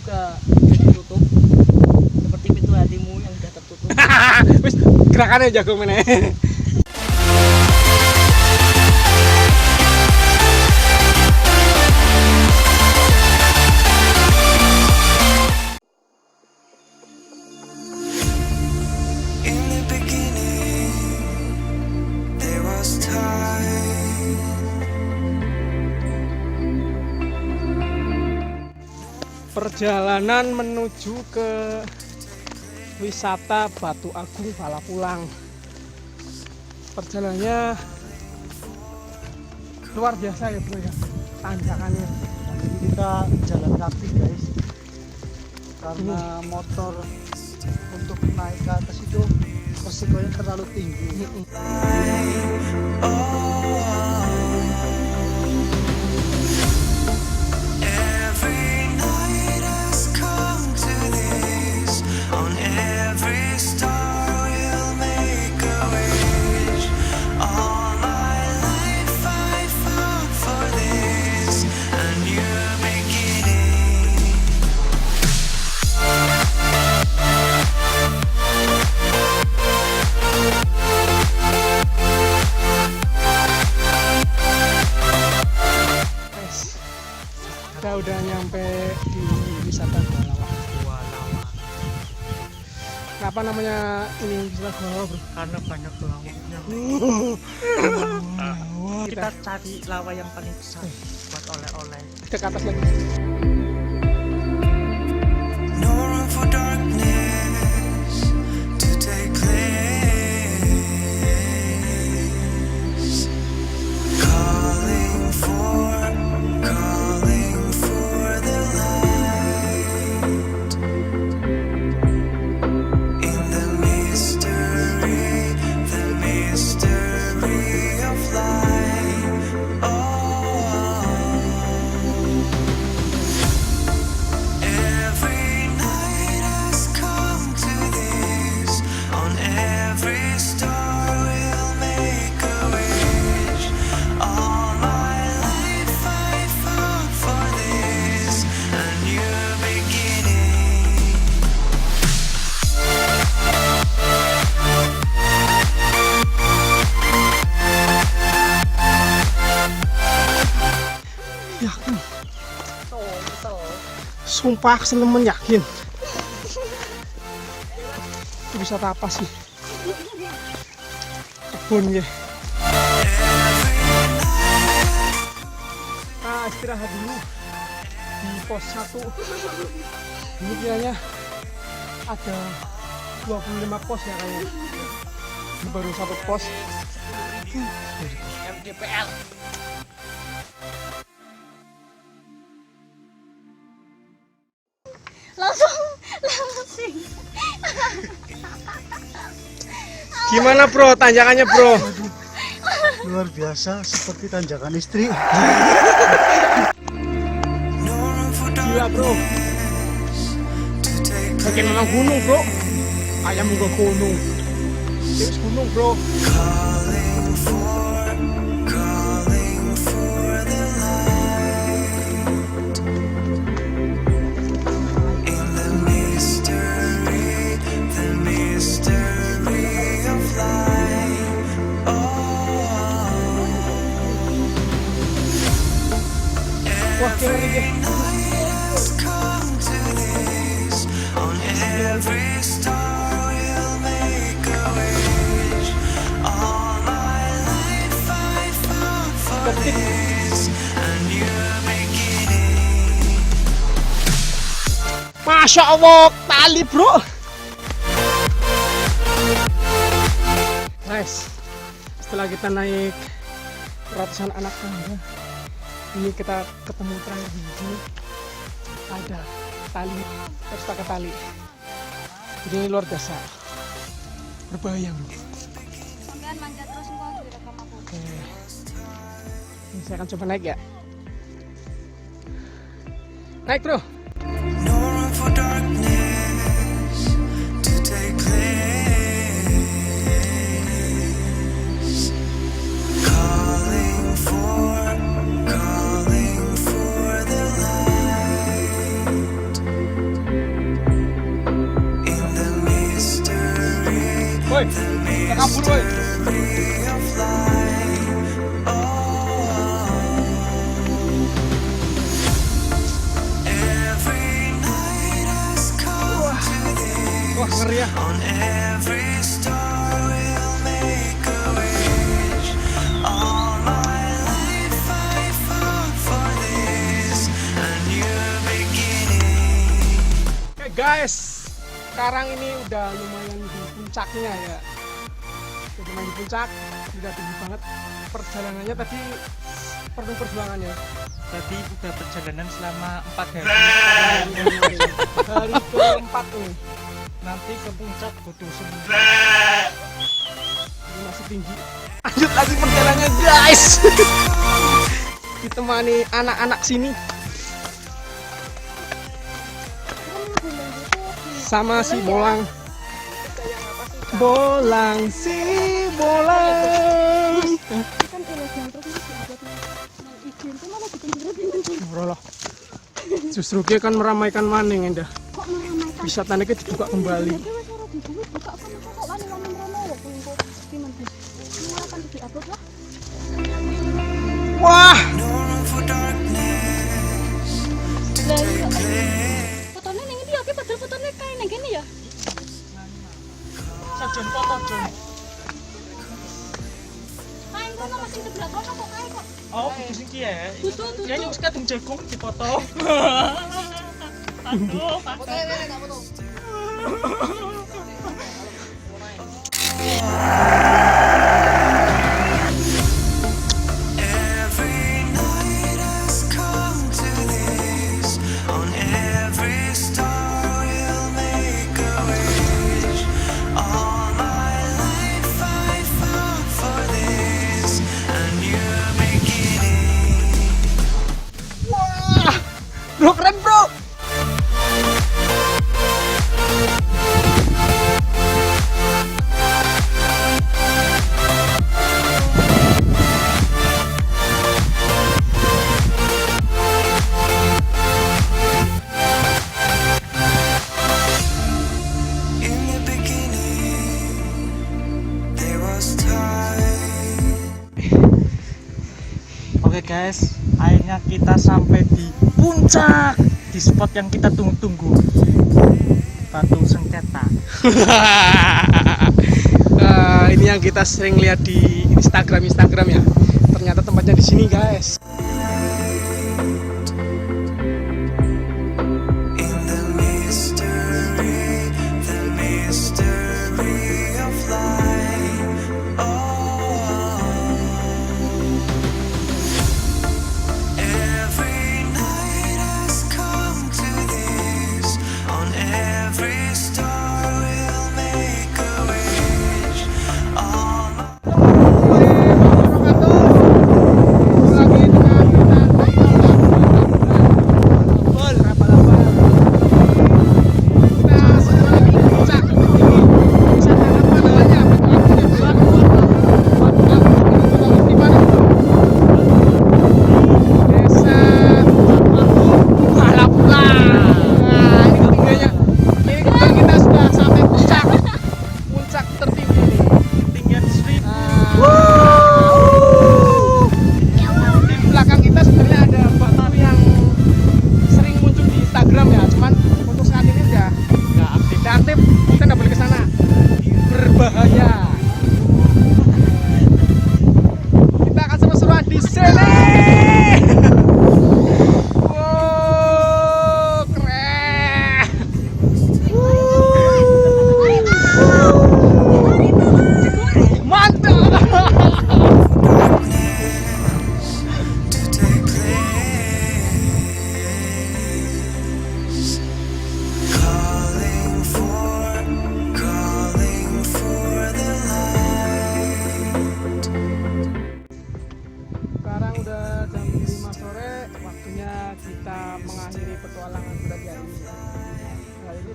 juga ditutup seperti pintu hatimu yang sudah tertutup. Wis gerakannya jago meneh. Perjalanan menuju ke wisata Batu Agung Balapulang. Perjalanannya luar biasa ya bro ya, tanjakannya. Jadi kita jalan kaki guys, karena motor untuk naik ke atas itu resikonya terlalu tinggi. Kita udah nyampe di wisata Gua Lawa. Kenapa namanya ini wisata Gua Lawa bro? Karena banyak lawanya. Kita cari lawa yang paling besar buat oleh-oleh. Ke atas lagi. Yakin? Sumpah selemen yakin. Itu bisa apa sih? Kebun ya. Nah, istirahat dulu di pos 1. Ini kayaknya ada 25 pos ya kayaknya. Ini baru 1 pos. MDPL. langsung Gimana bro, tanjakannya bro? Luar biasa, seperti tanjakan istri. Gila bro. Bagian memang gunung bro. Ayam juga gunung. Terus gunung bro. Wah, keren ini. Masya Allah, tali bro. Guys, setelah kita naik ratusan anak tangga, ini kita ketemu terakhir di sini ada tali, terus pakai tali. Jadi ini luar biasa, berbahaya bro. sampean manjat terus engko direkam aku. Oke, ini saya akan coba naik ya. Naik bro. kabur woy. Wah, ngeri ya. Oke guys, sekarang ini udah lumayan di puncaknya ya. Udah lumayan di puncak, udah tinggi banget. Perjalanannya tadi penuh perjuangan ya. Tadi udah perjalanan selama 4 hari. Hari keempat nih. Nanti ke puncak butuh semua. Ini masih tinggi. Lanjut lagi perjalanannya guys. Ditemani anak-anak sini. Sama si Bolang. Bolang si Bolang. Kan ilegal terus diupload nang IG itu malah bikin Rolah. Justru dia kan meramaikan maning endah. kok meramaikan. Bisa tandanya dibuka kembali. Dia wis ora dibuka buka kan kok wani wani rono kok engko gimana sih? Ini akan diupload lah. Wah, Fotonya ning ndi ya? Ki padahal fotonya kae ning kene ya. Sajen foto Jon. Kae kono masih sebelah kono kok kae kok. Oh, butuh sing ki ya. Dudu Ya nyung kadung jagung dipoto. Aduh, bro keren bro. Oke guys, akhirnya kita sampai di puncak, di spot yang kita tunggu-tunggu, Batu Sengketa. Ini yang kita sering lihat di Instagram ya. Ternyata tempatnya di sini guys.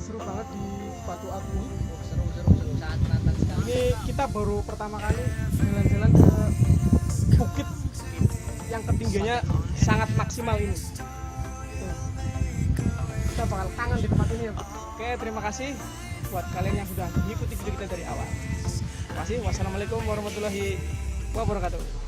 seru banget di Batu Agung. Seru sangat menantang sekali. Ini kita baru pertama kali jalan-jalan ke bukit yang ketinggiannya sangat maksimal ini. Tuh. Kita bakal kangen di tempat ini ya. Oke, terima kasih buat kalian yang sudah mengikuti video kita dari awal. Terima kasih. Wassalamualaikum warahmatullahi wabarakatuh.